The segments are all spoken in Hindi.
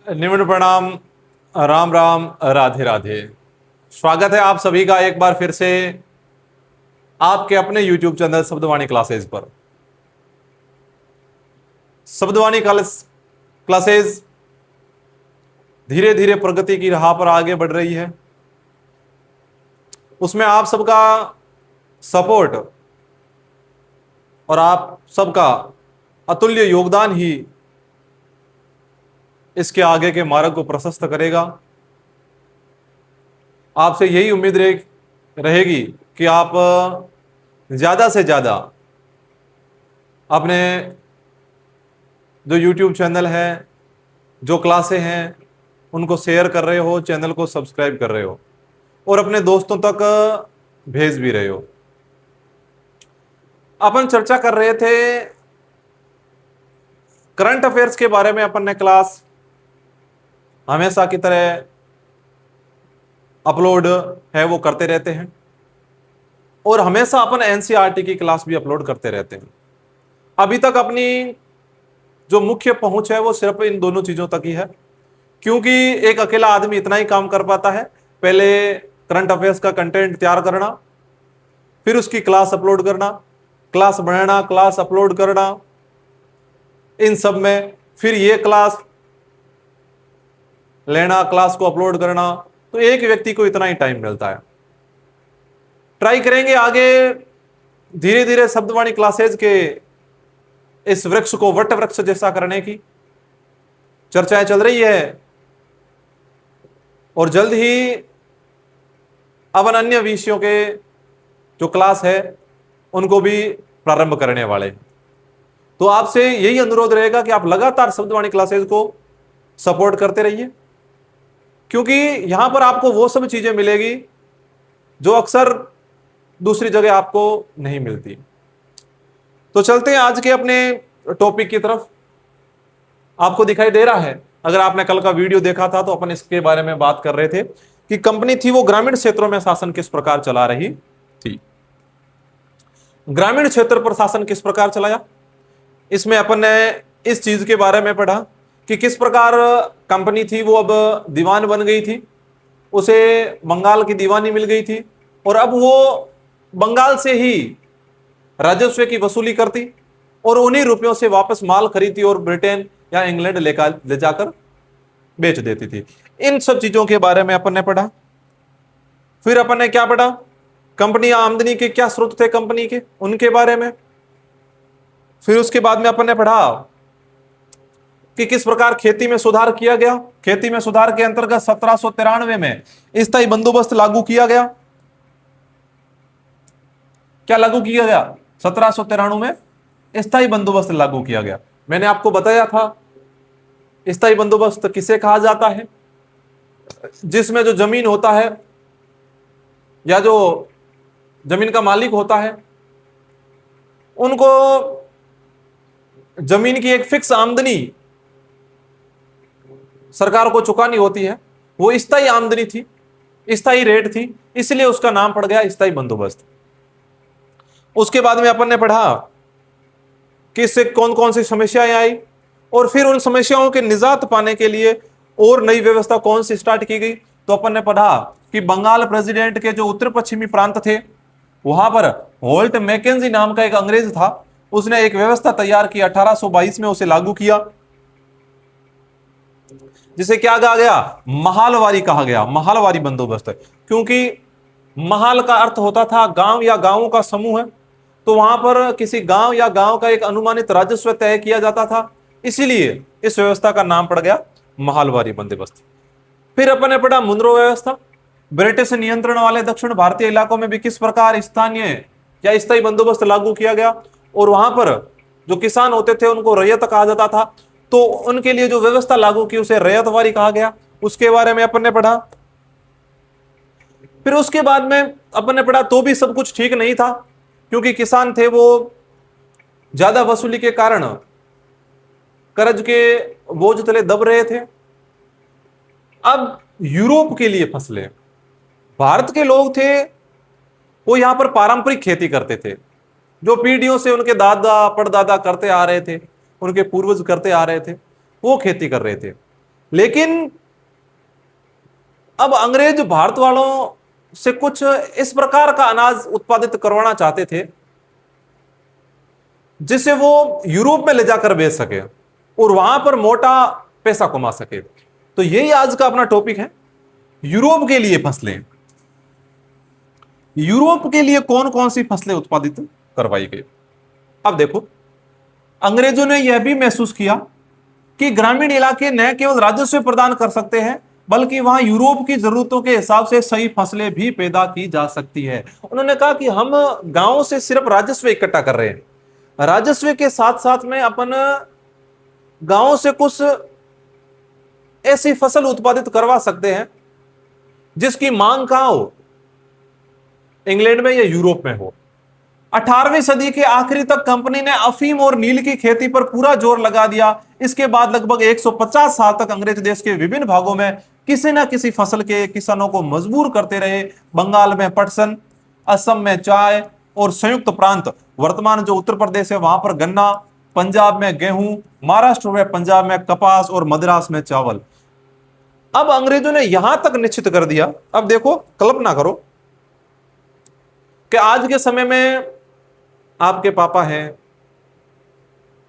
निम्न प्रणाम। राम राम, राधे राधे। स्वागत है आप सभी का एक बार फिर से आपके अपने YouTube चैनल शब्दवाणी क्लासेस पर। शब्दवाणी क्लासेस धीरे धीरे प्रगति की राह पर आगे बढ़ रही है। उसमें आप सबका सपोर्ट और आप सबका अतुल्य योगदान ही इसके आगे के मार्ग को प्रशस्त करेगा। आपसे यही उम्मीद रहेगी कि आप ज्यादा से ज्यादा अपने जो YouTube चैनल है, जो क्लासें हैं, उनको शेयर कर रहे हो, चैनल को सब्सक्राइब कर रहे हो और अपने दोस्तों तक भेज भी रहे हो। अपन चर्चा कर रहे थे करंट अफेयर्स के बारे में। अपन ने क्लास हमेशा की तरह अपलोड है वो करते रहते हैं और हमेशा अपन एनसीईआरटी की क्लास भी अपलोड करते रहते हैं। अभी तक अपनी जो मुख्य पहुंच है वो सिर्फ इन दोनों चीजों तक ही है, क्योंकि एक अकेला आदमी इतना ही काम कर पाता है। पहले करंट अफेयर्स का कंटेंट तैयार करना, फिर उसकी क्लास अपलोड करना, क्लास बनाना, क्लास अपलोड करना, इन सब में फिर ये क्लास लेना, क्लास को अपलोड करना, तो एक व्यक्ति को इतना ही टाइम मिलता है। ट्राई करेंगे आगे धीरे धीरे शब्दवाणी क्लासेज के इस वृक्ष को वट वृक्ष जैसा करने की चर्चाएं चल रही है और जल्द ही अपन अन्य विषयों के जो क्लास है उनको भी प्रारंभ करने वाले हैं। तो आपसे यही अनुरोध रहेगा कि आप लगातार शब्दवाणी क्लासेज को सपोर्ट करते रहिए, क्योंकि यहां पर आपको वो सब चीजें मिलेगी जो अक्सर दूसरी जगह आपको नहीं मिलती। तो चलते हैं आज के अपने टॉपिक की तरफ। आपको दिखाई दे रहा है, अगर आपने कल का वीडियो देखा था तो अपन इसके बारे में बात कर रहे थे कि कंपनी थी वो ग्रामीण क्षेत्रों में शासन किस प्रकार चला रही थी। ग्रामीण क्षेत्र पर शासन किस प्रकार चलाया, इसमें अपन ने इस चीज के बारे में पढ़ा कि किस प्रकार कंपनी थी वो अब दीवान बन गई थी, उसे बंगाल की दीवानी मिल गई थी और अब वो बंगाल से ही राजस्व की वसूली करती और उन्हीं रुपयों से वापस माल खरीदती और ब्रिटेन या इंग्लैंड ले जाकर बेच देती थी। इन सब चीजों के बारे में अपन ने पढ़ा। फिर अपन ने क्या पढ़ा, कंपनी आमदनी के क्या स्रोत थे कंपनी के, उनके बारे में। फिर उसके बाद में अपन ने पढ़ा कि किस प्रकार खेती में सुधार किया गया। खेती में सुधार के अंतर्गत 1793 में स्थायी बंदोबस्त लागू किया गया। क्या लागू किया गया? 1793 में स्थायी बंदोबस्त लागू किया गया। मैंने आपको बताया था स्थायी बंदोबस्त किसे कहा जाता है, जिसमें जो जमीन होता है या जो जमीन का मालिक होता है उनको जमीन की एक फिक्स आमदनी सरकार को चुकानी होती है। वो स्थायी आमदनी थी, स्थायी रेट थी, इसलिए उसका नाम पड़ गया स्थायी बंदोबस्त। उसके बाद में अपन ने पढ़ा कि इससे कौन कौन सी समस्याएं आई और फिर उन समस्याओं के निजात पाने के लिए और नई व्यवस्था कौन सी स्टार्ट की गई। तो अपन ने पढ़ा कि बंगाल प्रेसिडेंट के जो उत्तर पश्चिमी प्रांत थे वहां पर होल्ट मैकेंजी नाम का एक अंग्रेज था, उसने एक व्यवस्था तैयार की, 1822 में उसे लागू किया, जिसे क्या कहा गया? महालवारी कहा गया। महालवारी बंदोबस्त, क्योंकि महाल का अर्थ होता था गांव या गांवों का समूह है, तो वहां पर किसी गांव या गांव का एक अनुमानित राजस्व तय किया जाता था, इसीलिए इस व्यवस्था का नाम पड़ गया महालवारी बंदोबस्त। फिर अपन ने पढ़ा मुद्रा व्यवस्था। ब्रिटिश नियंत्रण वाले दक्षिण भारतीय इलाकों में भी किस प्रकार स्थानीय या स्थायी बंदोबस्त लागू किया गया और वहां पर जो किसान होते थे उनको रैयत कहा जाता था, तो उनके लिए जो व्यवस्था लागू की उसे रैयतवारी कहा गया। उसके बारे में अपन ने पढ़ा। फिर उसके बाद में अपन ने पढ़ा तो भी सब कुछ ठीक नहीं था, क्योंकि किसान थे वो ज्यादा वसूली के कारण कर्ज के बोझ तले दब रहे थे। अब यूरोप के लिए फसलें, भारत के लोग थे वो यहां पर पारंपरिक खेती करते थे, जो पीढ़ियों से उनके दादा परदादा करते आ रहे थे, उनके पूर्वज करते आ रहे थे, वो खेती कर रहे थे। लेकिन अब अंग्रेज भारत वालों से कुछ इस प्रकार का अनाज उत्पादित करवाना चाहते थे जिसे वो यूरोप में ले जाकर बेच सके और वहां पर मोटा पैसा कमा सके। तो यही आज का अपना टॉपिक है, यूरोप के लिए फसलें। यूरोप के लिए कौन कौन सी फसलें उत्पादित करवाई गई। अब देखो, अंग्रेजों ने यह भी महसूस किया कि ग्रामीण इलाके न केवल राजस्व प्रदान कर सकते हैं बल्कि वहां यूरोप की जरूरतों के हिसाब से सही फसलें भी पैदा की जा सकती है। उन्होंने कहा कि हम गांवों से सिर्फ राजस्व इकट्ठा कर रहे हैं, राजस्व के साथ साथ में अपन गांवों से कुछ ऐसी फसल उत्पादित करवा सकते हैं जिसकी मांग कहां हो, इंग्लैंड में या यूरोप में हो। 18वीं सदी के आखिरी तक कंपनी ने अफीम और नील की खेती पर पूरा जोर लगा दिया। इसके बाद लगभग 150 साल तक अंग्रेज देश के विभिन्न भागों में किसी न किसी फसल के किसानों को मजबूर करते रहे। बंगाल में पटसन, असम में चाय और संयुक्त प्रांत वर्तमान जो उत्तर प्रदेश है वहां पर गन्ना, पंजाब में गेहूं, महाराष्ट्र में पंजाब में कपास और मद्रास में चावल। अब अंग्रेजों ने यहां तक निश्चित कर दिया। अब देखो, कल्पना करो कि आज के समय में आपके पापा हैं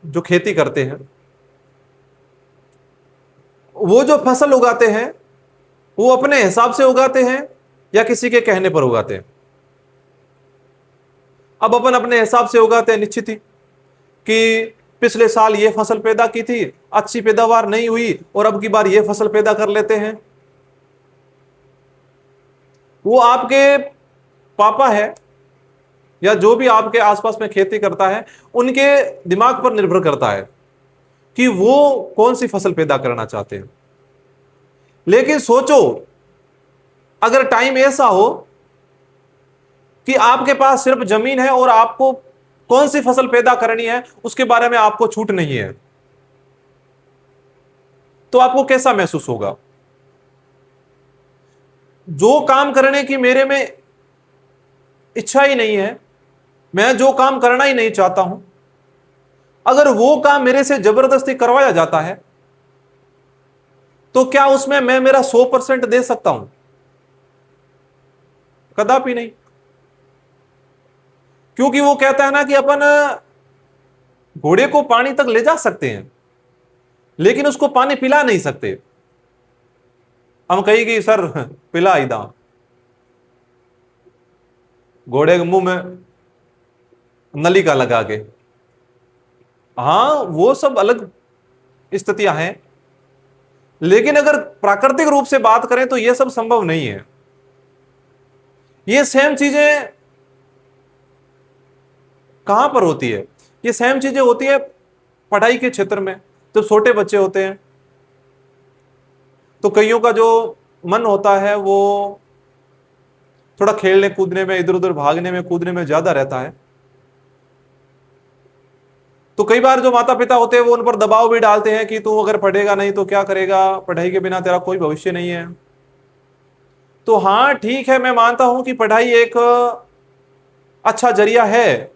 जो खेती करते हैं, वो जो फसल उगाते हैं वो अपने हिसाब से उगाते हैं या किसी के कहने पर उगाते हैं। अब अपन अपने हिसाब से उगाते हैं, निश्चित ही कि पिछले साल ये फसल पैदा की थी, अच्छी पैदावार नहीं हुई और अब की बार ये फसल पैदा कर लेते हैं। वो आपके पापा है या जो भी आपके आसपास में खेती करता है उनके दिमाग पर निर्भर करता है कि वो कौन सी फसल पैदा करना चाहते हैं। लेकिन सोचो, अगर टाइम ऐसा हो कि आपके पास सिर्फ जमीन है और आपको कौन सी फसल पैदा करनी है उसके बारे में आपको छूट नहीं है, तो आपको कैसा महसूस होगा। जो काम करने की मेरे में इच्छा ही नहीं है, मैं जो काम करना ही नहीं चाहता हूं, अगर वो काम मेरे से जबरदस्ती करवाया जाता है तो क्या उसमें मैं मेरा 100% दे सकता हूं? कदापि नहीं। क्योंकि वो कहता है ना कि अपन घोड़े को पानी तक ले जा सकते हैं लेकिन उसको पानी पिला नहीं सकते। हम कहेंगे सर पिला ही दा, घोड़े के मुंह में नलिका लगा के। हां, वो सब अलग स्थितियां हैं, लेकिन अगर प्राकृतिक रूप से बात करें तो यह सब संभव नहीं है। ये सेम चीजें कहां पर होती है? ये सेम चीजें होती है पढ़ाई के क्षेत्र में। जब छोटे बच्चे होते हैं तो कईयों का जो मन होता है वो थोड़ा खेलने कूदने में, इधर उधर भागने में, कूदने में ज्यादा रहता है। तो कई बार जो माता पिता होते हैं वो उन पर दबाव भी डालते हैं कि तू अगर पढ़ेगा नहीं तो क्या करेगा, पढ़ाई के बिना तेरा कोई भविष्य नहीं है। तो हां ठीक है, मैं मानता हूं कि पढ़ाई एक अच्छा जरिया है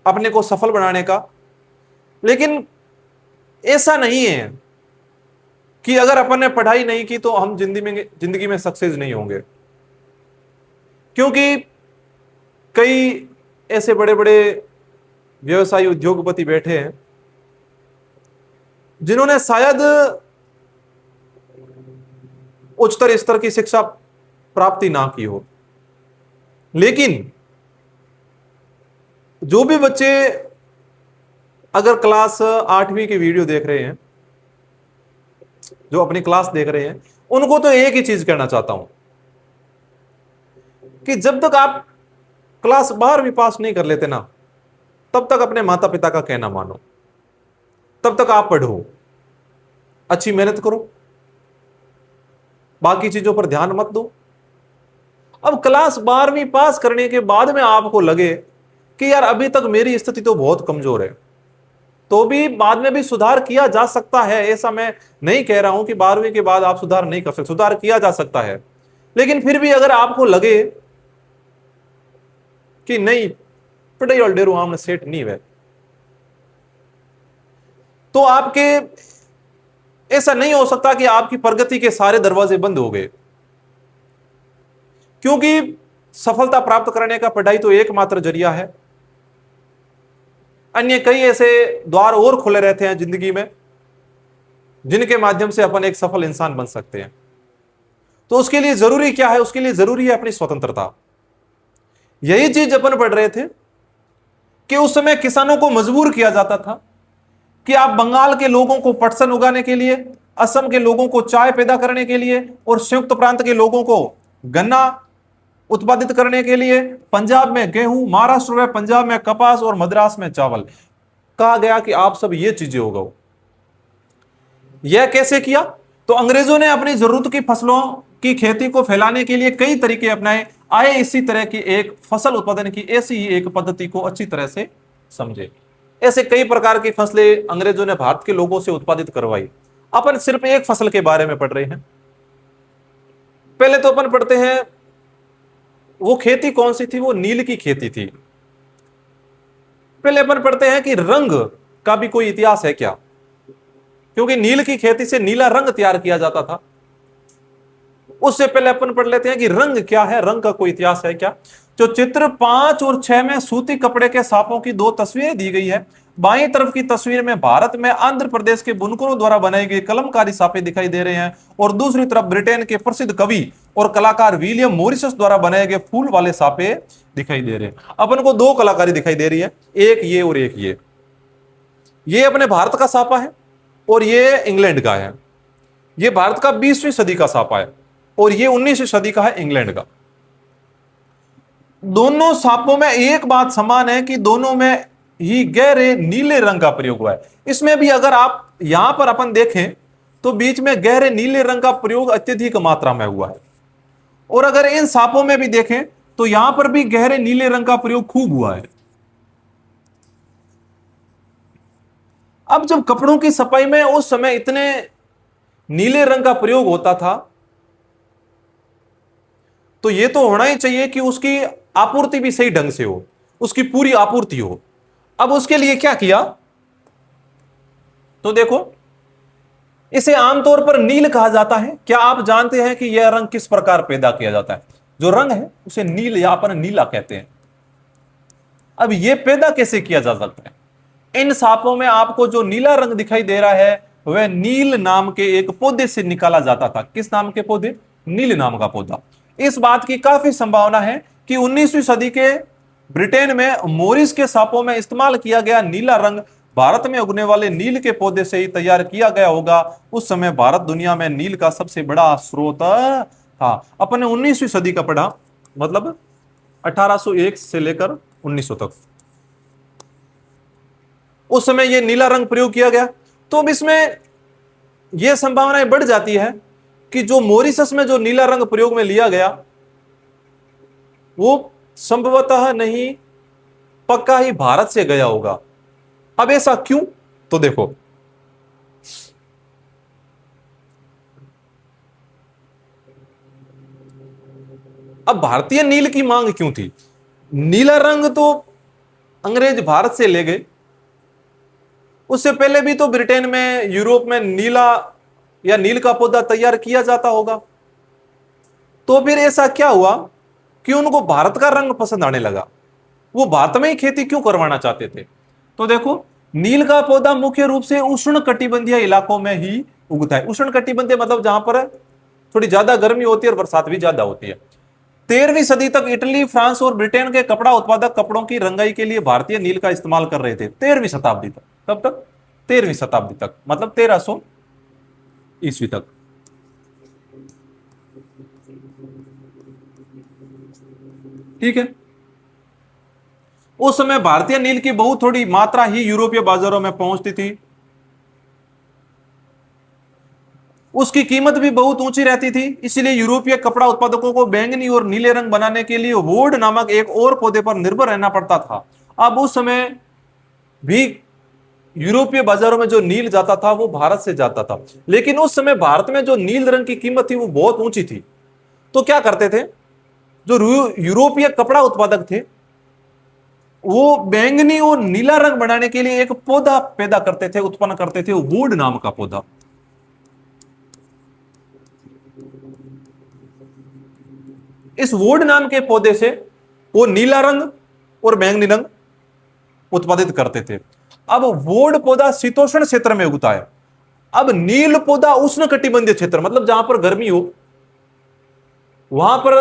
अपने को सफल बनाने का, लेकिन ऐसा नहीं है कि अगर अपन ने पढ़ाई नहीं की तो हम जिंदगी में सक्सेस नहीं होंगे। क्योंकि कई ऐसे बड़े बड़े व्यवसायी उद्योगपति बैठे हैं जिन्होंने शायद उच्चतर स्तर की शिक्षा प्राप्ति ना की हो, लेकिन जो भी बच्चे अगर क्लास 8वीं की वीडियो देख रहे हैं, जो अपनी क्लास देख रहे हैं, उनको तो एक ही चीज कहना चाहता हूं कि जब तक आप क्लास 12वीं पास नहीं कर लेते ना, तब तक अपने माता पिता का कहना मानो, तब तक आप पढ़ो, अच्छी मेहनत करो, बाकी चीजों पर ध्यान मत दो। अब क्लास 12वीं पास करने के बाद में आपको लगे कि यार अभी तक मेरी स्थिति तो बहुत कमजोर है, तो भी बाद में भी सुधार किया जा सकता है। ऐसा मैं नहीं कह रहा हूं कि 12वीं के बाद आप सुधार नहीं कर सकते, सुधार किया जा सकता है। लेकिन फिर भी अगर आपको लगे कि नहीं पढ़ाई और डेरू आमने सेठ नहीं है, तो आपके ऐसा नहीं हो सकता कि आपकी प्रगति के सारे दरवाजे बंद हो गए, क्योंकि सफलता प्राप्त करने का पढ़ाई तो एकमात्र जरिया है। अन्य कई ऐसे द्वार और खुले रहते हैं जिंदगी में, जिनके माध्यम से अपन एक सफल इंसान बन सकते हैं। तो उसके लिए जरूरी क्या है? उसके लिए जरूरी है अपनी स्वतंत्रता। यही चीज अपन पढ़ रहे थे कि उस समय किसानों को मजबूर किया जाता था कि आप बंगाल के लोगों को पटसन उगाने के लिए, असम के लोगों को चाय पैदा करने के लिए, और संयुक्त प्रांत के लोगों को गन्ना उत्पादित करने के लिए, पंजाब में गेहूं, महाराष्ट्र में, पंजाब में कपास और मद्रास में चावल, कहा गया कि आप सब ये चीजें उगाओ। यह कैसे किया? तो अंग्रेजों ने अपनी जरूरत की फसलों की खेती को फैलाने के लिए कई तरीके अपनाए, आए इसी तरह की एक फसल उत्पादन की ऐसी ही एक पद्धति को अच्छी तरह से समझे। ऐसे कई प्रकार की फसलें अंग्रेजों ने भारत के लोगों से उत्पादित करवाई। अपन सिर्फ एक फसल के बारे में पढ़ रहे हैं। पहले तो अपन पढ़ते हैं वो खेती कौन सी थी? वो नील की खेती थी। पहले अपन पढ़ते हैं कि रंग का भी कोई इतिहास है क्या, क्योंकि नील की खेती से नीला रंग तैयार किया जाता था। उससे पहले अपन पढ़ लेते हैं कि रंग क्या है, रंग का कोई इतिहास है क्या। जो चित्र 5 और 6 में सूती कपड़े के सांपों की 2 तस्वीरें दी गई है। बाईं तरफ की तस्वीर में भारत में आंध्र प्रदेश के बुनकरों द्वारा बनाई गई कलमकारी सांपे दिखाई दे रहे हैं, और दूसरी तरफ ब्रिटेन के प्रसिद्ध कवि और कलाकार विलियम मॉरिस द्वारा बनाए गए फूल वाले सांपे दिखाई दे रहे हैं। अपन को 2 कलाकारी दिखाई दे रही है, एक ये और एक ये अपने भारत का सांपा है और ये इंग्लैंड का है। ये भारत का 20वीं सदी का सांपा है और ये 19वीं सदी का है इंग्लैंड का। दोनों सांपों में एक बात समान है कि दोनों में ही गहरे नीले रंग का प्रयोग हुआ है। इसमें भी अगर आप यहां पर अपन देखें तो बीच में गहरे नीले रंग का प्रयोग अत्यधिक मात्रा में हुआ है, और अगर इन सांपों में भी देखें तो यहां पर भी गहरे नीले रंग का प्रयोग खूब हुआ है। अब जब कपड़ों की सफाई में उस समय इतने नीले रंग का प्रयोग होता था, तो यह तो होना ही चाहिए कि उसकी आपूर्ति भी सही ढंग से हो, उसकी पूरी आपूर्ति हो। अब उसके लिए क्या किया? तो देखो, इसे आमतौर पर नील कहा जाता है। क्या आप जानते हैं कि यह रंग किस प्रकार पैदा किया जाता है? जो रंग है उसे नील या अपन नीला कहते हैं। अब यह पैदा कैसे किया जा सकता है? इन सांपों में आपको जो नीला रंग दिखाई दे रहा है वह नील नाम के एक पौधे से निकाला जाता था। किस नाम के पौधे? नील नाम का पौधा। इस बात की काफी संभावना है कि 19वीं सदी के ब्रिटेन में मॉरिस के सांपों में इस्तेमाल किया गया नीला रंग भारत में उगने वाले नील के पौधे से ही तैयार किया गया होगा। उस समय भारत दुनिया में नील का सबसे बड़ा स्रोत था। अपन ने 19वीं सदी का पढ़ा, मतलब 1801 से लेकर 1900 तक, उस समय यह नीला रंग प्रयोग किया गया। तो अब इसमें यह संभावनाएं बढ़ जाती है कि जो मॉरिशस में जो नीला रंग प्रयोग में लिया गया वो संभवतः नहीं, पक्का ही भारत से गया होगा। अब ऐसा क्यों? तो देखो, अब भारतीय नील की मांग क्यों थी? नीला रंग तो अंग्रेज भारत से ले गए, उससे पहले भी तो ब्रिटेन में, यूरोप में नीला या नील का पौधा तैयार किया जाता होगा। तो फिर ऐसा क्या हुआ कि उनको भारत का रंग पसंद आने लगा? वो भारत में ही खेती क्यों करवाना चाहते थे? तो देखो, नील का पौधा मुख्य रूप से उष्ण कटिबंधीय इलाकों में ही उगता है। उष्ण कटिबंधीय मतलब जहां पर थोड़ी ज्यादा गर्मी होती है और बरसात भी ज्यादा होती है। 13वीं सदी तक इटली, फ्रांस और ब्रिटेन के कपड़ा उत्पादक कपड़ों की रंगाई के लिए भारतीय नील का इस्तेमाल कर रहे थे। 13वीं शताब्दी तक। कब तक? 13वीं शताब्दी तक, मतलब 1300 ईस्वी तक। ठीक है। उस समय भारतीय नील की बहुत थोड़ी मात्रा ही यूरोपीय बाजारों में पहुंचती थी। उसकी कीमत भी बहुत ऊंची रहती थी, इसलिए यूरोपीय कपड़ा उत्पादकों को बैंगनी और नीले रंग बनाने के लिए वोड नामक एक और पौधे पर निर्भर रहना पड़ता था। अब उस समय भी यूरोपीय बाजारों में जो नील जाता था वो भारत से जाता था, लेकिन उस समय भारत में जो नील रंग की कीमत थी वो बहुत ऊंची थी। तो क्या करते थे जो यूरोपीय कपड़ा उत्पादक थे, वो बैंगनी और नीला रंग बनाने के लिए एक पौधा पैदा करते थे, उत्पन्न करते थे, वुड नाम का पौधा। इस वोड नाम के पौधे से वो नीला रंग और बैंगनी रंग उत्पादित करते थे। अब वोड पौधा शीतोष्ण क्षेत्र में उगता है। अब नील पौधा उष्ण कटिबंधीय क्षेत्र, मतलब जहां पर गर्मी हो वहां पर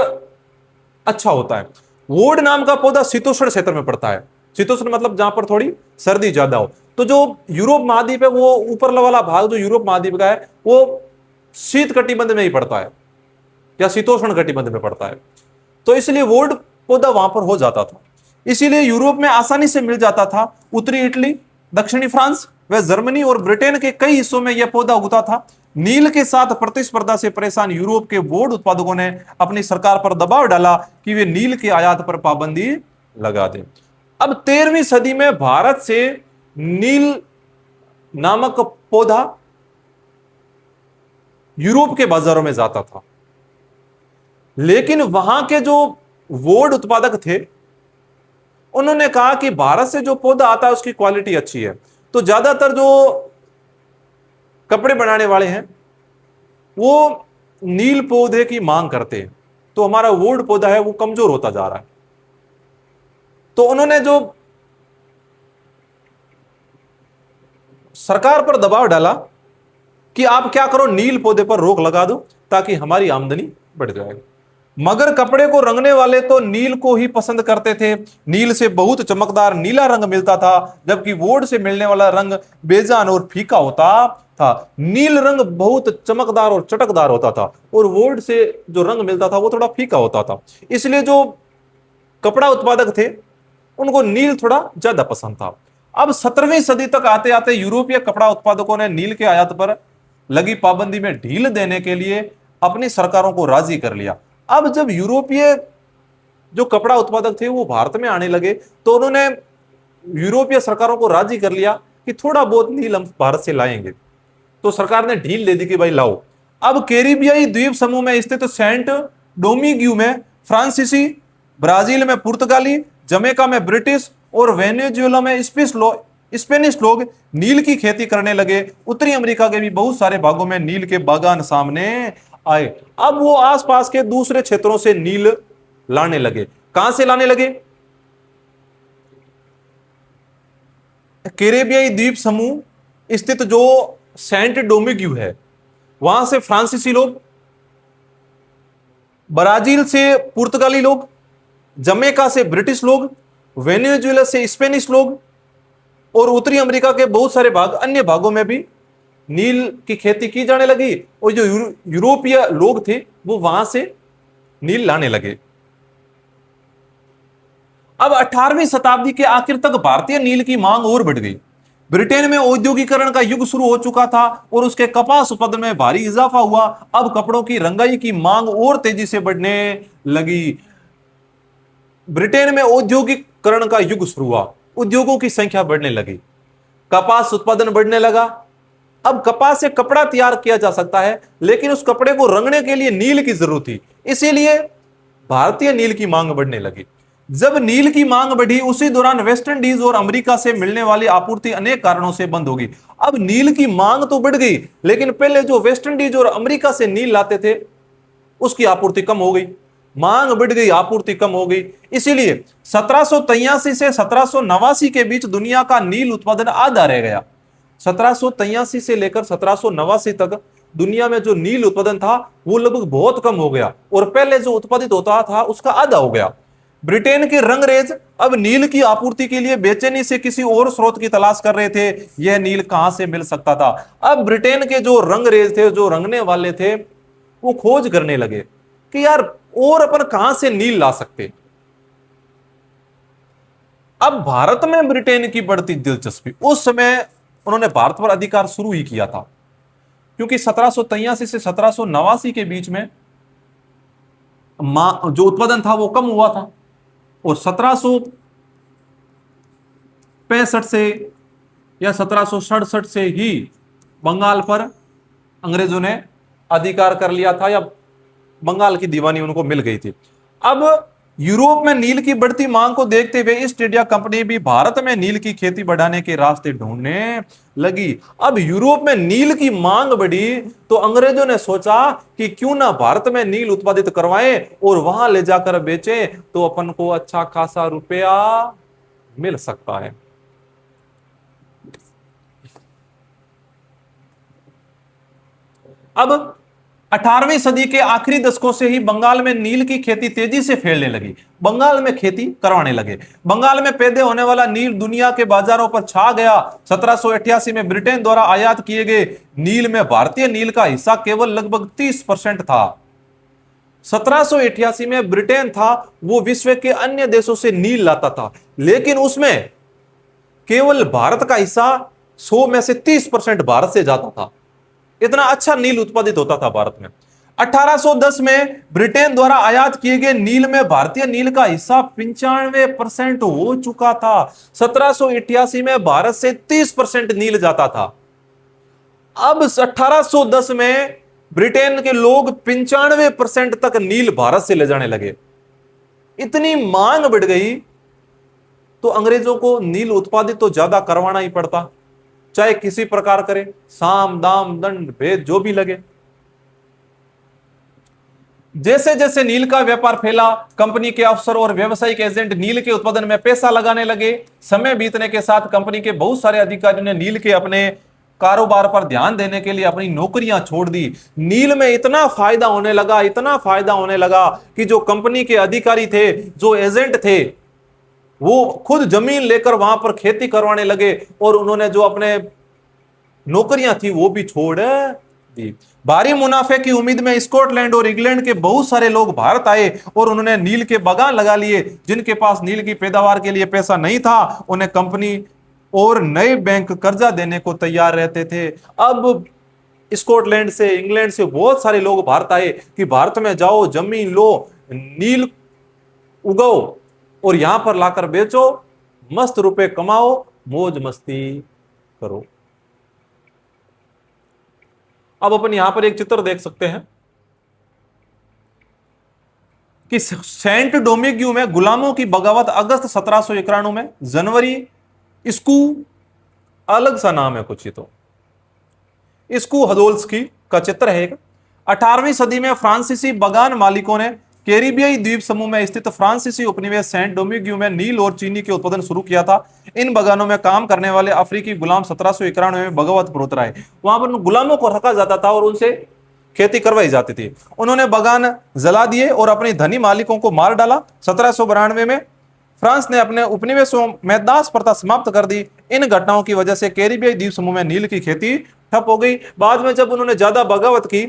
अच्छा होता है। वोड नाम का पौधा शीतोष्ण क्षेत्र में पड़ता है। शीतोष्ण मतलब जहां पर थोड़ी सर्दी ज्यादा हो। तो जो यूरोप महाद्वीप है, वो ऊपर वाला भाग जो यूरोप महाद्वीप का है, वो शीत कटिबंध में ही पड़ता है या शीतोष्ण कटिबंध में पड़ता है। तो इसलिए वोड पौधा वहां पर हो जाता था। इसीलिए यूरोप में आसानी से मिल जाता था। उत्तरी इटली, दक्षिणी फ्रांस व जर्मनी और ब्रिटेन के कई हिस्सों में यह पौधा उगता था। नील के साथ प्रतिस्पर्धा से परेशान यूरोप के वोड उत्पादकों ने अपनी सरकार पर दबाव डाला कि वे नील के आयात पर पाबंदी लगा दें। अब 13वीं सदी में भारत से नील नामक पौधा यूरोप के बाजारों में जाता था, लेकिन वहां के जो वोड उत्पादक थे उन्होंने कहा कि भारत से जो पौधा आता है उसकी क्वालिटी अच्छी है। तो ज्यादातर जो कपड़े बनाने वाले हैं वो नील पौधे की मांग करते हैं, तो हमारा वोड पौधा है वो कमजोर होता जा रहा है। तो उन्होंने जो सरकार पर दबाव डाला कि आप क्या करो, नील पौधे पर रोक लगा दो ताकि हमारी आमदनी बढ़ जाए। मगर कपड़े को रंगने वाले तो नील को ही पसंद करते थे। नील से बहुत चमकदार नीला रंग मिलता था, जबकि वोड से मिलने वाला रंग बेजान और फीका होता था। नील रंग बहुत चमकदार और चटकदार होता था और वोड से जो रंग मिलता था वो थोड़ा फीका होता था। इसलिए जो कपड़ा उत्पादक थे उनको नील थोड़ा ज्यादा पसंद था। अब 17वीं सदी तक आते आते यूरोपीय कपड़ा उत्पादकों ने नील के आयात पर लगी पाबंदी में ढील देने के लिए अपनी सरकारों को राजी कर लिया। अब जब यूरोपीय जो कपड़ा उत्पादक थे वो भारत में आने लगे तो उन्होंने यूरोपीय सरकारों को राजी कर लिया कि थोड़ा बहुत नील हम भारत से लाएंगे। तो सरकार ने ढील दे दी कि भाई लाओ। अब कैरिबियाई द्वीप समूह में स्थित सेंट डोमिग्यू में फ्रांसीसी, ब्राजील में पुर्तगाली, जमैका में ब्रिटिश और वेनेजुएला में स्पेनिश लोग नील की खेती करने लगे। उत्तरी अमेरिका के भी बहुत सारे भागों में नील के बागान सामने आए। अब वो आसपास के दूसरे क्षेत्रों से नील लाने लगे। कहां से लाने लगे? कैरिबियाई द्वीप समूह स्थित जो सेंट डोमिग्यू है वहां से फ्रांसीसी लोग, ब्राजील से पुर्तगाली लोग, जमैका से ब्रिटिश लोग, वेनेजुएला से स्पेनिश लोग और उत्तरी अमेरिका के बहुत सारे भाग अन्य भागों में भी नील की खेती की जाने लगी। और जो यूरोपीय लोग थे वो वहां से नील लाने लगे। अब 18वीं शताब्दी के आखिर तक भारतीय नील की मांग और बढ़ गई। ब्रिटेन में औद्योगिकरण का युग शुरू हो चुका था और उसके कपास उत्पादन में भारी इजाफा हुआ। अब कपड़ों की रंगाई की मांग और तेजी से बढ़ने लगी। ब्रिटेन में औद्योगिकरण का युग शुरू हुआ, उद्योगों की संख्या बढ़ने लगी, कपास उत्पादन बढ़ने लगा। अब कपास से कपड़ा तैयार किया जा सकता है, लेकिन उस कपड़े को रंगने के लिए नील की जरूरत थी, इसीलिए भारतीय नील की मांग बढ़ने लगी। जब नील की मांग बढ़ी उसी दौरान वेस्ट इंडीज और अमेरिका से मिलने वाली आपूर्ति अनेक कारणों से बंद होगी। अब नील की मांग तो बढ़ गई, लेकिन पहले जो वेस्ट इंडीज और अमेरिका से नील लाते थे उसकी आपूर्ति कम हो गई। मांग बढ़ गई, आपूर्ति कम हो गई। इसीलिए 1783 से 1789 के बीच दुनिया का नील उत्पादन आधा रह गया। 1783 से लेकर 1789 तक दुनिया में जो नील उत्पादन था वो लगभग बहुत कम हो गया और पहले जो उत्पादित होता था उसका आधा हो गया। ब्रिटेन के रंगरेज अब नील की आपूर्ति के लिए बेचैनी से किसी और स्रोत की तलाश कर रहे थे। यह नील कहां से मिल सकता था? अब ब्रिटेन के जो रंगरेज थे, जो रंगने वाले थे, वो खोज करने लगे कि यार और अपन कहां से नील ला सकते। अब भारत में ब्रिटेन की बढ़ती दिलचस्पी, उस समय उन्होंने भारत पर अधिकार शुरू ही किया था, क्योंकि 1783 से 1789 के बीच में जो उत्पादन था वो कम हुआ था और 1765 से या 1767 से ही बंगाल पर अंग्रेजों ने अधिकार कर लिया था या बंगाल की दीवानी उनको मिल गई थी। अब यूरोप में नील की बढ़ती मांग को देखते हुए ईस्ट इंडिया कंपनी भी भारत में नील की खेती बढ़ाने के रास्ते ढूंढने लगी। अब यूरोप में नील की मांग बढ़ी तो अंग्रेजों ने सोचा कि क्यों ना भारत में नील उत्पादित करवाएं और वहां ले जाकर बेचें तो अपन को अच्छा खासा रुपया मिल सकता है। अब 18वीं सदी के आखिरी दशकों से ही बंगाल में नील की खेती तेजी से फैलने लगी। बंगाल में खेती करवाने लगे। बंगाल में पैदा होने वाला नील दुनिया के बाजारों पर छा गया। 1788 में ब्रिटेन द्वारा आयात किए गए नील में भारतीय नील का हिस्सा केवल लगभग 30% था। 1788 में ब्रिटेन था वो विश्व के अन्य देशों से नील लाता था, लेकिन उसमें केवल भारत का हिस्सा 100 में से 30% भारत से जाता था। इतना अच्छा नील उत्पादित होता था भारत में। 1810 में ब्रिटेन द्वारा आयात किए गए नील में भारतीय नील का हिस्सा 95% हो चुका था। 1788 में भारत से 30% नील जाता था। अब 1810 में ब्रिटेन के लोग 95% तक नील भारत से ले जाने लगे। इतनी मांग बढ़ गई तो अंग्रेजों को नील उत्पादित तो ज्यादा करवाना ही पड़ता, चाहे किसी प्रकार करे, साम दाम दंड भेद जो भी लगे। जैसे जैसे नील का व्यापार फैला, कंपनी के अफसर और व्यावसायिक एजेंट नील के उत्पादन में पैसा लगाने लगे। समय बीतने के साथ कंपनी के बहुत सारे अधिकारियों ने नील के अपने कारोबार पर ध्यान देने के लिए अपनी नौकरियां छोड़ दी। नील में इतना फायदा होने लगा, इतना फायदा होने लगा कि जो कंपनी के अधिकारी थे, जो एजेंट थे, वो खुद जमीन लेकर वहां पर खेती करवाने लगे और उन्होंने जो अपने नौकरियां थी वो भी छोड़ दी। भारी मुनाफे की उम्मीद में स्कॉटलैंड और इंग्लैंड के बहुत सारे लोग भारत आए और उन्होंने नील के बागान लगा लिए। जिनके पास नील की पैदावार के लिए पैसा नहीं था, उन्हें कंपनी और नए बैंक कर्जा देने को तैयार रहते थे। अब स्कॉटलैंड से, इंग्लैंड से बहुत सारे लोग भारत आए कि भारत में जाओ, जमीन लो, नील उगाओ और यहां पर लाकर बेचो, मस्त रुपए कमाओ, मौज मस्ती करो। अब अपन यहां पर एक चित्र देख सकते हैं कि सेंट डोमिंगो में गुलामों की बगावत अगस्त 1791 में, जनवरी, इसकू अलग सा नाम है कुछ, ही तो इसकू हदोल्स्की का चित्र है। 18वीं सदी में फ्रांसीसी बगान मालिकों ने कैरिबियाई द्वीप समूह में स्थित फ्रांसीसी उपनिवेश सेंट डोमिंगो में नील और चीनी के उत्पादन शुरू किया था। इन बगानों में काम करने वाले अफ्रीकी गुलाम 1791 में बगावत पर उतर आए। वहां पर गुलामों को रखा जाता था और उनसे खेती करवाई जाती थी। उन्होंने बगान जला दिए और अपने धनी मालिकों को मार डाला। 1792 में फ्रांस ने अपने उपनिवेशों में दास प्रथा समाप्त कर दी। इन घटनाओं की वजह से कैरिबियाई द्वीप समूह में नील की खेती ठप हो गई। बाद में जब उन्होंने ज्यादा बगावत की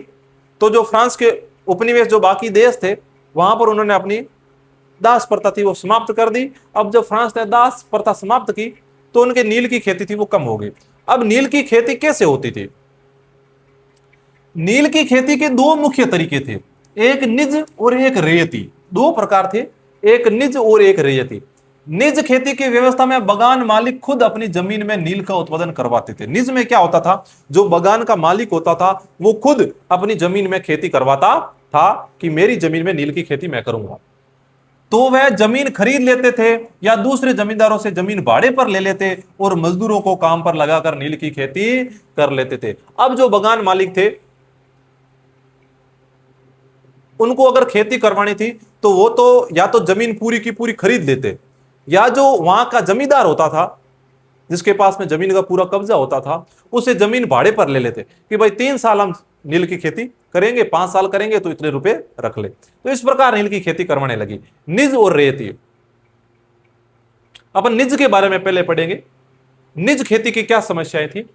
तो जो फ्रांस के उपनिवेश, जो बाकी देश थे, वहां पर उन्होंने अपनी दास प्रथा थी वो समाप्त कर दी। अब जब फ्रांस ने दास प्रथा समाप्त की तो उनके नील की खेती थी वो कम हो गई। अब नील की खेती कैसे होती थी? नील की खेती के दो मुख्य तरीके थे, एक निज और एक रेयती। दो प्रकार थे, एक निज और एक रेयती। निज खेती की व्यवस्था में बगान मालिक खुद अपनी जमीन में नील का उत्पादन करवाते थे। निज में क्या होता था? जो बगान का मालिक होता था वो खुद अपनी जमीन में खेती करवाता था कि मेरी जमीन में नील की खेती मैं करूंगा। तो वह जमीन खरीद लेते थे या दूसरे जमींदारों से जमीन भाड़े पर ले लेते और मजदूरों को काम पर लगाकर नील की खेती कर लेते थे। अब जो बगान मालिक थे उनको अगर खेती करवानी थी तो वो तो या तो जमीन पूरी की पूरी खरीद लेते, या जो वहां का जमींदार होता था जिसके पास में जमीन का पूरा कब्जा होता था उसे जमीन भाड़े पर ले लेते कि भाई 3 साल हम नील की खेती करेंगे, 5 साल करेंगे तो इतने रुपए रख ले। तो इस प्रकार नील की खेती करवाने लगी। निज और रेयती। अपन निज के बारे में पहले पढ़ेंगे। निज खेती की क्या समस्याएं थी?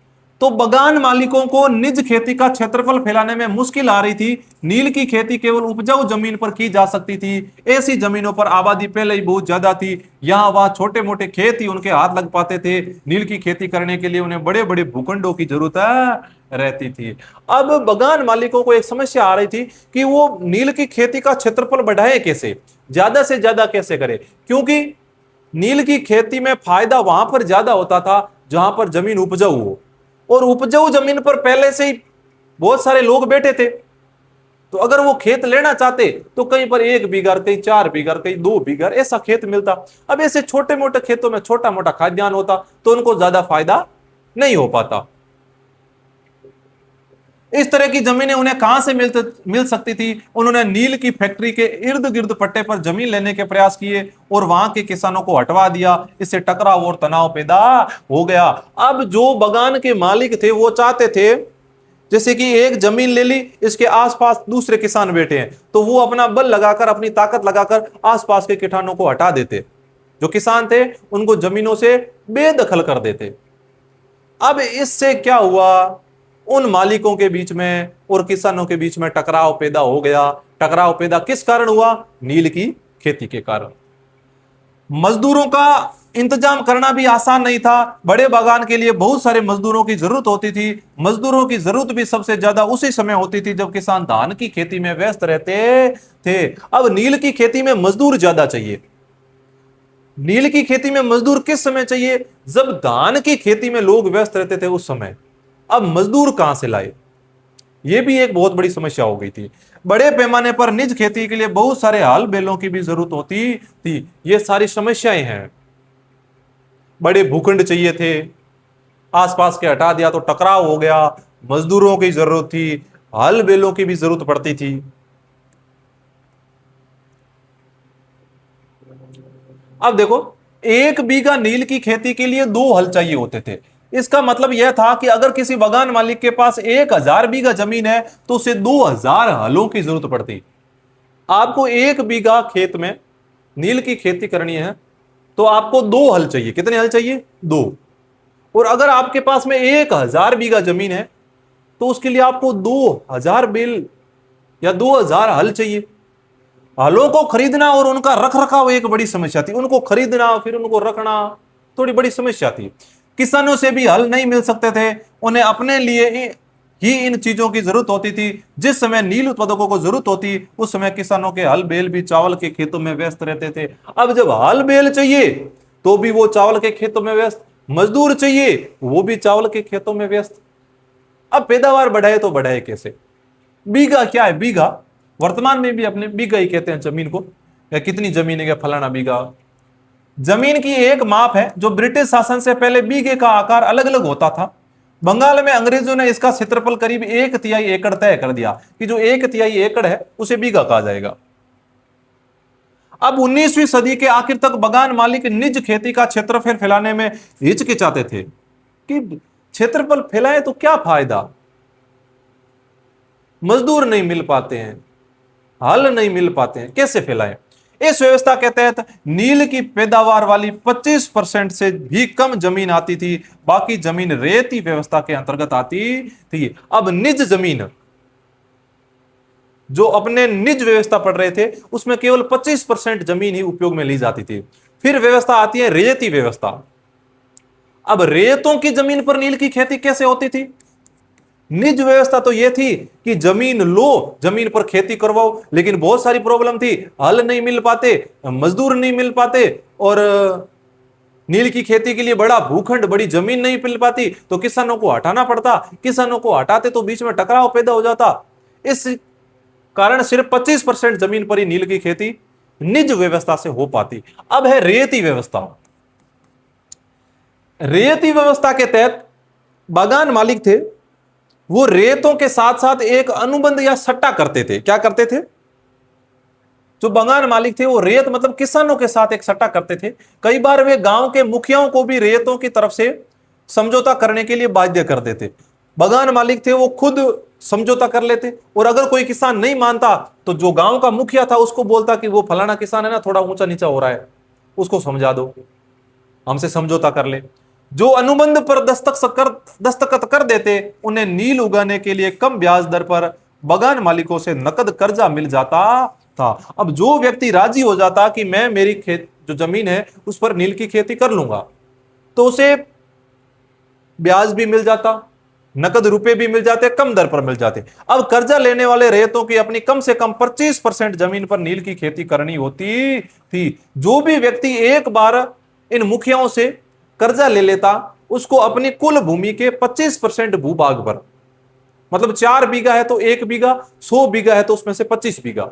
तो बगान मालिकों को निज खेती का क्षेत्रफल फैलाने में मुश्किल आ रही थी। नील की खेती केवल उपजाऊ जमीन पर की जा सकती थी। ऐसी जमीनों पर आबादी पहले ही बहुत ज्यादा थी। यहां वहां छोटे मोटे खेत ही उनके हाथ लग पाते थे। नील की खेती करने के लिए उन्हें बड़े बड़े भूखंडों की जरूरत रहती थी। अब बगान मालिकों को एक समस्या आ रही थी कि वो नील की खेती का क्षेत्रफल बढ़ाए कैसे, ज्यादा से ज्यादा कैसे करे, क्योंकि नील की खेती में फायदा वहां पर ज्यादा होता था जहां पर जमीन उपजाऊ हो, और उपजाऊ जमीन पर पहले से ही बहुत सारे लोग बैठे थे। तो अगर वो खेत लेना चाहते तो कहीं पर 1 बीघा, कहीं 4 बीघा, कहीं 2 बीघा ऐसा खेत मिलता। अब ऐसे छोटे मोटे खेतों में छोटा मोटा खाद्यान्न होता तो उनको ज्यादा फायदा नहीं हो पाता। इस तरह की जमीनें उन्हें कहां से मिल सकती थी? उन्होंने नील की फैक्ट्री के इर्द गिर्द पट्टे पर जमीन लेने के प्रयास किए और वहां के किसानों को हटवा दिया। इससे टकराव और तनाव पैदा हो गया। अब जो बगान के मालिक थे वो चाहते थे, जैसे कि एक जमीन ले ली, इसके आसपास दूसरे किसान बैठे हैं, तो वो अपना बल लगाकर, अपनी ताकत लगाकर आसपास के किसानों को हटा देते। जो किसान थे उनको जमीनों से बेदखल कर देते। अब इससे क्या हुआ? उन मालिकों के बीच में और किसानों के बीच में टकराव पैदा हो गया। टकराव पैदा किस कारण हुआ? नील की खेती के कारण। मजदूरों का इंतजाम करना भी आसान नहीं था। बड़े बागान के लिए बहुत सारे मजदूरों की जरूरत होती थी। मजदूरों की जरूरत भी सबसे ज्यादा उसी समय होती थी जब किसान धान की खेती में व्यस्त रहते थे। अब नील की खेती में मजदूर ज्यादा चाहिए। नील की खेती में मजदूर किस समय चाहिए? जब धान की खेती में लोग व्यस्त रहते थे उस समय। अब मजदूर कहां से लाए? यह भी एक बहुत बड़ी समस्या हो गई थी। बड़े पैमाने पर निज खेती के लिए बहुत सारे हल बैलों की भी जरूरत होती थी। ये सारी समस्याएं हैं। बड़े भूखंड चाहिए थे, आसपास के हटा दिया तो टकराव हो गया। मजदूरों की जरूरत थी, हल बैलों की भी जरूरत पड़ती थी। अब देखो, 1 बीघा नील की खेती के लिए 2 हल चाहिए होते थे। इसका मतलब यह था कि अगर किसी बगान मालिक के पास 1000 बीघा जमीन है तो उसे 2000 हलों की जरूरत पड़ती। आपको 1 बीघा खेत में नील की खेती करनी है तो आपको 2 हल चाहिए। कितने हल चाहिए? 2। और अगर आपके पास में 1000 बीघा जमीन है तो उसके लिए आपको 2000 बैल या 2000 हल चाहिए। हलों को खरीदना और उनका रख रखाव एक बड़ी समस्या थी। उनको खरीदना फिर उनको रखना थोड़ी बड़ी समस्या थी। किसानों से भी हल नहीं मिल सकते थे। उन्हें अपने लिए ही इन चीजों की जरूरत होती थी। जिस समय नील उत्पादकों को जरूरत होती उस समय किसानों के हल बैल भी चावल के खेतों में व्यस्त रहते थे। अब जब हल बैल चाहिए तो भी वो चावल के खेतों में व्यस्त, मजदूर चाहिए वो भी चावल के खेतों में व्यस्त। अब पैदावार बढ़ाए तो बढ़ाए कैसे? बीघा क्या है? बीघा वर्तमान में भी अपने बीघा ही कहते हैं जमीन को। या कितनी जमीन है, क्या फलाना बीघा। जमीन की एक माप है जो ब्रिटिश शासन से पहले बीघे का आकार अलग अलग होता था। बंगाल में अंग्रेजों ने इसका क्षेत्रफल करीब 1/3 एकड़ तय कर दिया कि जो 1/3 एकड़ है उसे बीघा कहा जाएगा। अब 19वीं सदी के आखिर तक बगान मालिक निज खेती का क्षेत्रफल फैलाने में हिचकिचाते थे कि क्षेत्रफल फैलाए तो क्या फायदा, मजदूर नहीं मिल पाते हैं, हल नहीं मिल पाते हैं, कैसे फैलाएं। इस व्यवस्था के तहत नील की पैदावार वाली 25% से भी कम जमीन आती थी। बाकी जमीन रेती व्यवस्था के अंतर्गत आती थी। अब निज जमीन, जो अपने निज व्यवस्था पढ़ रहे थे उसमें केवल 25% जमीन ही उपयोग में ली जाती थी। फिर व्यवस्था आती है रेती व्यवस्था। अब रेतों की जमीन पर नील की खेती कैसे होती थी? निज व्यवस्था तो यह थी कि जमीन लो, जमीन पर खेती करवाओ, लेकिन बहुत सारी प्रॉब्लम थी। हल नहीं मिल पाते, मजदूर नहीं मिल पाते, और नील की खेती के लिए बड़ा भूखंड, बड़ी जमीन नहीं मिल पाती तो किसानों को हटाना पड़ता। किसानों को हटाते तो बीच में टकराव पैदा हो जाता। इस कारण सिर्फ 25% जमीन पर ही नील की खेती निज व्यवस्था से हो पाती। अब है रेती व्यवस्था। रेती व्यवस्था के तहत बागान मालिक थे वो रेतों के साथ साथ एक अनुबंध या सट्टा करते थे। क्या करते थे? जो बागान मालिक थे वो रेत मतलब किसानों के साथ एक सट्टा करते थे। कई बार वे गांव के मुखियाओं को भी रेतों की तरफ से समझौता करने के लिए बाध्य कर देते। बागान मालिक थे वो खुद समझौता कर लेते, और अगर कोई किसान नहीं मानता तो जो गांव का मुखिया था उसको बोलता कि वो फलाना किसान है ना, थोड़ा ऊंचा नीचा हो रहा है, उसको समझा दो, हमसे समझौता कर ले। जो अनुबंध पर दस्तखत कर देते उन्हें नील उगाने के लिए कम ब्याज दर पर बागान मालिकों से नकद कर्जा मिल जाता था। अब जो व्यक्ति राजी हो जाता कि मैं मेरी खेत जो जमीन है उस पर नील की खेती कर लूंगा तो उसे ब्याज भी मिल जाता, नकद रुपए भी मिल जाते, कम दर पर मिल जाते। अब कर्जा लेने वाले रेतों की अपनी कम से कम 25% जमीन पर नील की खेती करनी होती थी। जो भी व्यक्ति एक बार इन मुखियाओं से कर्जा ले लेता उसको अपनी कुल भूमि के 25% भूभाग पर मतलब 4 बीघा है तो 1 बीघा, 100 बीघा है तो उसमें से 25 बीघा,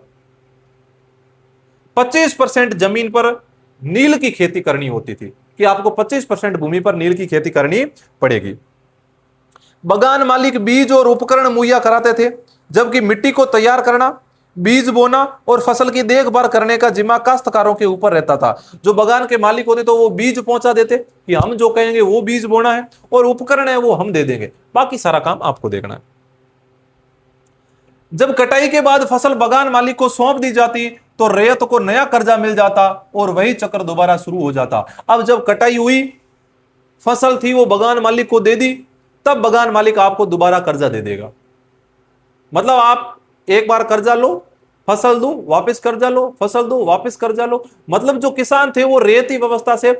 25% जमीन पर नील की खेती करनी होती थी, कि आपको 25% भूमि पर नील की खेती करनी पड़ेगी। बगान मालिक बीज और उपकरण मुहैया कराते थे, जबकि मिट्टी को तैयार करना, बीज बोना और फसल की देखभाल करने का जिम्मा काश्तकारों के ऊपर रहता था। जो बगान के मालिक होते तो वो बीज पहुंचा देते कि हम जो कहेंगे वो बीज बोना है, और उपकरण है वो हम दे देंगे, बाकी सारा काम आपको देखना है। जब कटाई के बाद फसल बगान मालिक को सौंप दी जाती तो रैयत को नया कर्जा मिल जाता और वही चक्र दोबारा शुरू हो जाता। अब जब कटाई हुई, फसल थी वो बगान मालिक को दे दी, तब बगान मालिक आपको दोबारा कर्जा दे देगा। मतलब आप एक बार कर्जा लो, फसल दो, वापस कर्जा लो, फसल दो, वापस कर्जा लो। मतलब जो किसान थे वो रेती व्यवस्था से,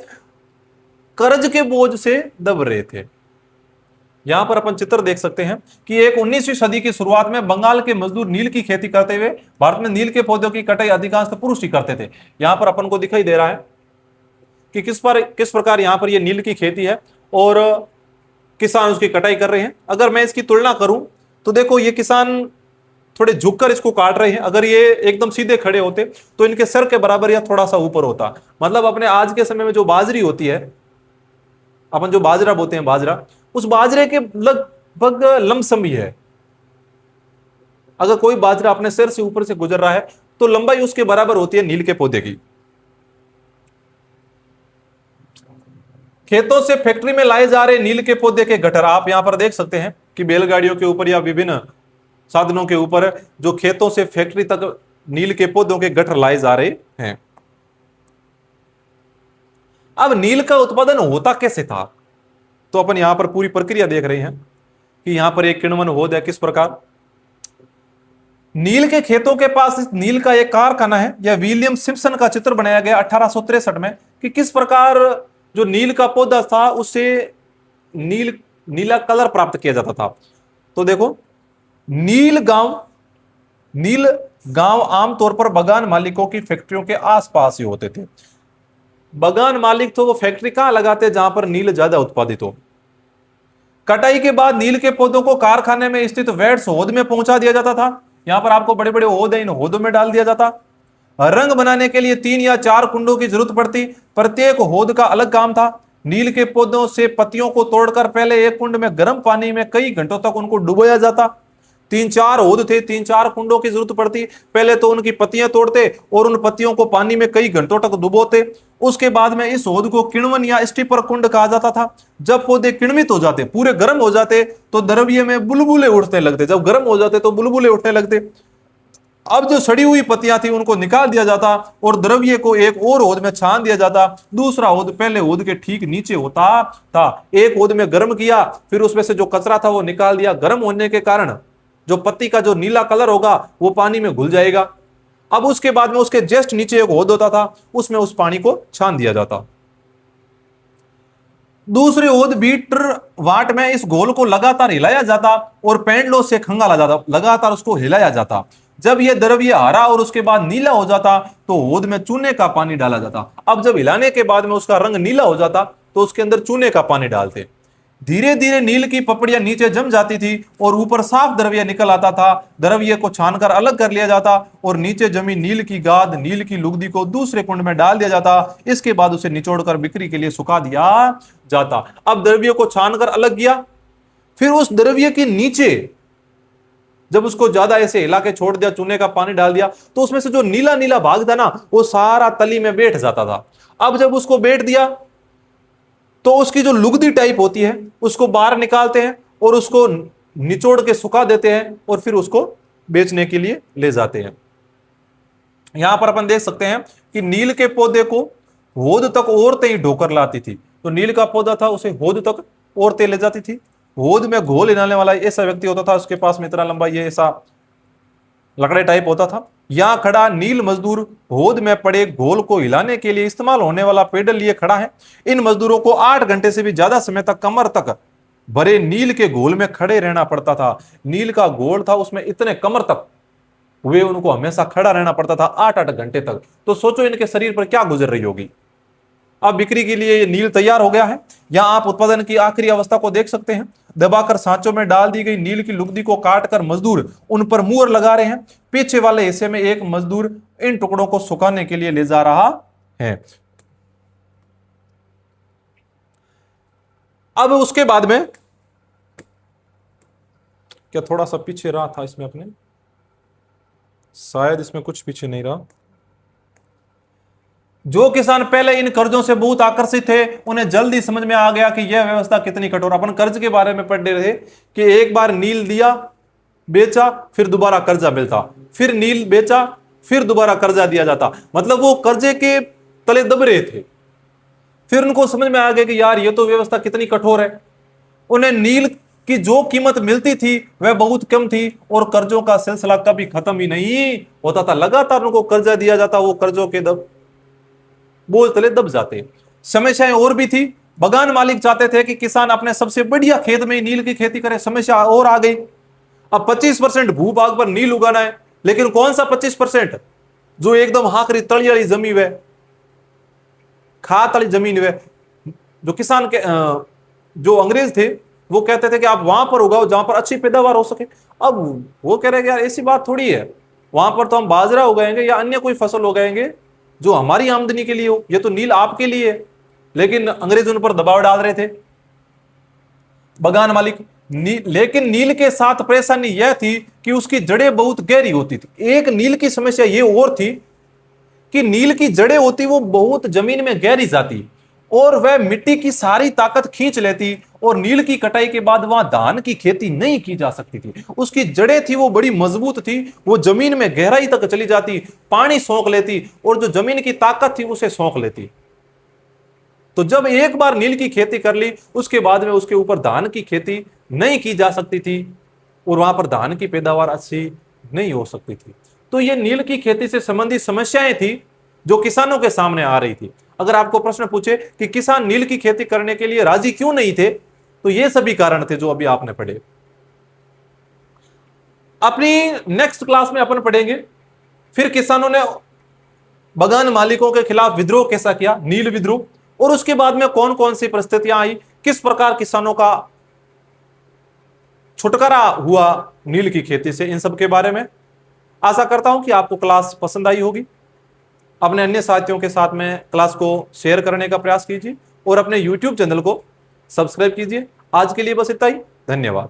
कर्ज के बोझ से दब रहे थे। यहां पर अपन चित्र देख सकते हैं कि एक 19वीं सदी की शुरुआत में बंगाल के मजदूर नील की खेती करते हुए, भारत में नील के पौधों की कटाई अधिकांश पुरुष ही करते थे। यहां पर अपन को दिखाई दे रहा है कि किस प्रकार यहां पर ये नील की खेती है और किसान उसकी कटाई कर रहे हैं। अगर मैं इसकी तुलना करूं तो देखो, ये किसान थोड़े झुककर इसको काट रहे हैं। अगर ये एकदम सीधे खड़े होते तो इनके सर के बराबर या थोड़ा सा ऊपर होता। मतलब अपने आज के समय में जो बाजरी होती है, अपन जो बाजरा बोते हैं बाजरा, उस बाजरे के लगभग लमसम ही है। अगर कोई बाजरा अपने सिर से ऊपर से गुजर रहा है तो लंबाई उसके बराबर होती है नील के पौधे की। खेतों से फैक्ट्री में लाए जा रहे नील के पौधे के गट्ठर आप यहां पर देख सकते हैं कि बैलगाड़ियों के ऊपर या विभिन्न साधनों के ऊपर जो खेतों से फैक्ट्री तक नील के पौधों के गट्ठर लाए जा रहे हैं। अब नील का उत्पादन होता कैसे था, तो अपन यहां पर पूरी प्रक्रिया देख रहे हैं कि यहां पर एक किण्वन होद है। किस प्रकार नील के खेतों के पास इस नील का एक कारखाना है। यह विलियम सिम्पसन का चित्र बनाया गया 1863 में कि किस प्रकार जो नील का पौधा था उससे नीला कलर प्राप्त किया जाता था। तो देखो, नील गांव आमतौर पर बगान मालिकों की फैक्ट्रियों के आसपास ही होते थे। बगान मालिक तो वो फैक्ट्री कहां लगाते जहां पर नील ज्यादा उत्पादित हो। कटाई के बाद नील के पौधों को कारखाने में स्थित वेट्स होद में पहुंचा दिया जाता था। यहां पर आपको बड़े बड़े होद है, इन होदों में डाल दिया जाता। रंग बनाने के लिए 3 या 4 कुंडों की जरूरत पड़ती। प्रत्येक होद का अलग काम था। नील के पौधों से पत्तियों को तोड़कर पहले एक कुंड में गर्म पानी में कई घंटों तक उनको डुबोया जाता। 3-4 होद थे, 3-4 कुंडों की जरूरत पड़ती। पहले तो उनकी पत्तियां तोड़ते और उन पत्तियों को पानी में कई घंटों तक डुबोते। उसके बाद में इस होद को किण्वन या स्टीपर कुंड कहा जाता था। जब पौधे किण्वित हो जाते, पूरे गर्म हो जाते, तो द्रव्य में बुलबुले उठने लगते। जब गर्म हो जाते तो बुलबुले उठने लगते। अब जो सड़ी हुई पत्तियां थी उनको निकाल दिया जाता और द्रव्य को एक और होद में छान दिया जाता। दूसरा होद पहले होद के ठीक नीचे होता था। एक होद में गर्म किया, फिर उसमें से जो कचरा था वो निकाल दिया। गर्म होने के कारण जो पत्ती का जो नीला कलर होगा वो पानी में घुल जाएगा। अब उसके बाद में उसके जस्ट नीचे एक होद होता था, उसमें उस पानी को छान दिया जाता। दूसरे होद बीटर वाट में इस घोल को लगातार हिलाया जाता और पेंडलों से खंगाला जाता, लगातार उसको हिलाया जाता। जब यह द्रव्य हरा और उसके बाद नीला हो जाता तो होद में चूने का पानी डाला जाता। अब जब हिलाने के बाद में उसका रंग नीला हो जाता तो उसके अंदर चूने का पानी डालते। धीरे धीरे नील की पपड़ियां नीचे जम जाती थी और ऊपर साफ द्रव्य निकल आता था। द्रव्य को छानकर अलग कर लिया जाता और नीचे जमी नील की गाद, नील की लुगदी को दूसरे कुंड में डाल दिया जाता। इसके बाद उसे निचोड़कर बिक्री के लिए सुखा दिया जाता। अब द्रव्य को छानकर अलग किया, फिर उस द्रव्य के नीचे जब उसको ज्यादा ऐसे हिला के छोड़ दिया, चूने का पानी डाल दिया, तो उसमें से जो नीला नीला भाग था ना वो सारा तली में बैठ जाता था। अब जब उसको बैठ दिया तो उसकी जो लुगदी टाइप होती है उसको बाहर निकालते हैं और उसको निचोड़ के सुखा देते हैं और फिर उसको बेचने के लिए ले जाते हैं। यहां पर अपन देख सकते हैं कि नील के पौधे को होद तक औरतें ही ढोकर लाती थी। तो नील का पौधा था उसे होद तक औरतें ले जाती थी। होद में घोल हिलाने वाला ऐसा व्यक्ति होता था, उसके पास में इतना लंबा ये ऐसा लकड़े टाइप होता था। यहां खड़ा नील मजदूर होद में पड़े घोल को हिलाने के लिए इस्तेमाल होने वाला पेडल लिए खड़ा है। इन मजदूरों को 8 घंटे से भी ज्यादा समय तक कमर तक भरे नील के घोल में खड़े रहना पड़ता था। नील का घोल था, उसमें इतने कमर तक वे उनको हमेशा खड़ा रहना पड़ता था 8-8 घंटे तक। तो सोचो इनके शरीर पर क्या गुजर रही होगी। अब बिक्री के लिए ये नील तैयार हो गया है। यहां आप उत्पादन की आखिरी अवस्था को देख सकते हैं। दबाकर सांचों में डाल दी गई नील की लुगदी को काटकर मजदूर उन पर मुहर लगा रहे हैं। पीछे वाले हिस्से में एक मजदूर इन टुकड़ों को सुखाने के लिए ले जा रहा है। अब उसके बाद में क्या थोड़ा सा पीछे रहा था इसमें अपने, शायद इसमें कुछ पीछे नहीं रहा। जो किसान पहले इन कर्जों से बहुत आकर्षित थे उन्हें जल्दी समझ में आ गया कि यह व्यवस्था कितनी कठोर। अपन कर्ज के बारे में पढ़ रहे थे कि एक बार नील दिया, बेचा, फिर दोबारा कर्जा मिलता, फिर नील बेचा, फिर दोबारा कर्जा दिया जाता। मतलब वो कर्जे के तले दब रहे थे। फिर उनको समझ में आ गया कि यार ये तो व्यवस्था कितनी कठोर है। उन्हें नील की जो कीमत मिलती थी वह बहुत कम थी और कर्जों का सिलसिला कभी खत्म ही नहीं होता था। लगातार उनको कर्जा दिया जाता, वो कर्जों के बोझ तले दब जाते। समस्याएं और भी थी। बगान मालिक चाहते थे कि किसान अपने सबसे बढ़िया खेत में नील की खेती करे। समस्या और आ गई। अब 25% भूभाग पर नील उगाना है, लेकिन कौन सा 25%? जो एकदम हाकरी तली वाली जमीन है, खात वाली जमीन है। जो किसान के जो अंग्रेज थे वो कहते थे कि आप वहां पर उगाओ जहां पर अच्छी पैदावार हो सके। अब वो कह रहे हैं कि यार ऐसी बात थोड़ी है, वहां पर तो हम बाजरा उगाएंगे या अन्य कोई फसल उगाएंगे जो हमारी आमदनी के लिए हो, ये तो नील आपके लिए है। लेकिन अंग्रेज उन पर दबाव डाल रहे थे, बगान मालिक। लेकिन नील के साथ परेशानी यह थी कि उसकी जड़ें बहुत गहरी होती थी। एक नील की समस्या यह और थी कि नील की जड़ें होती वो बहुत जमीन में गहरी जाती और वह मिट्टी की सारी ताकत खींच लेती और नील की कटाई के बाद वहां धान की खेती नहीं की जा सकती थी। उसकी जड़ें थी वो बड़ी मजबूत थी, वो जमीन में गहराई तक चली जाती, पानी सोख लेती और जो जमीन की ताकत थी उसे सोख लेती। तो जब एक बार नील की खेती कर ली उसके बाद में उसके ऊपर धान की खेती नहीं की जा सकती थी और वहां पर धान की पैदावार अच्छी नहीं हो सकती थी। तो ये नील की खेती से संबंधित समस्याएं थी जो किसानों के सामने आ रही थी। अगर आपको प्रश्न पूछे कि किसान नील की खेती करने के लिए राजी क्यों नहीं थे, तो ये सभी कारण थे जो अभी आपने पढ़े। अपनी नेक्स्ट क्लास में अपन पढ़ेंगे फिर किसानों ने बगान मालिकों के खिलाफ विद्रोह कैसा किया, नील विद्रोह, और उसके बाद में कौन कौन सी परिस्थितियां आई, किस प्रकार किसानों का छुटकारा हुआ नील की खेती से। इन सब के बारे में आशा करता हूं कि आपको क्लास पसंद आई होगी। अपने अन्य साथियों के साथ में क्लास को शेयर करने का प्रयास कीजिए और अपने YouTube चैनल को सब्सक्राइब कीजिए। आज के लिए बस इतना ही। धन्यवाद।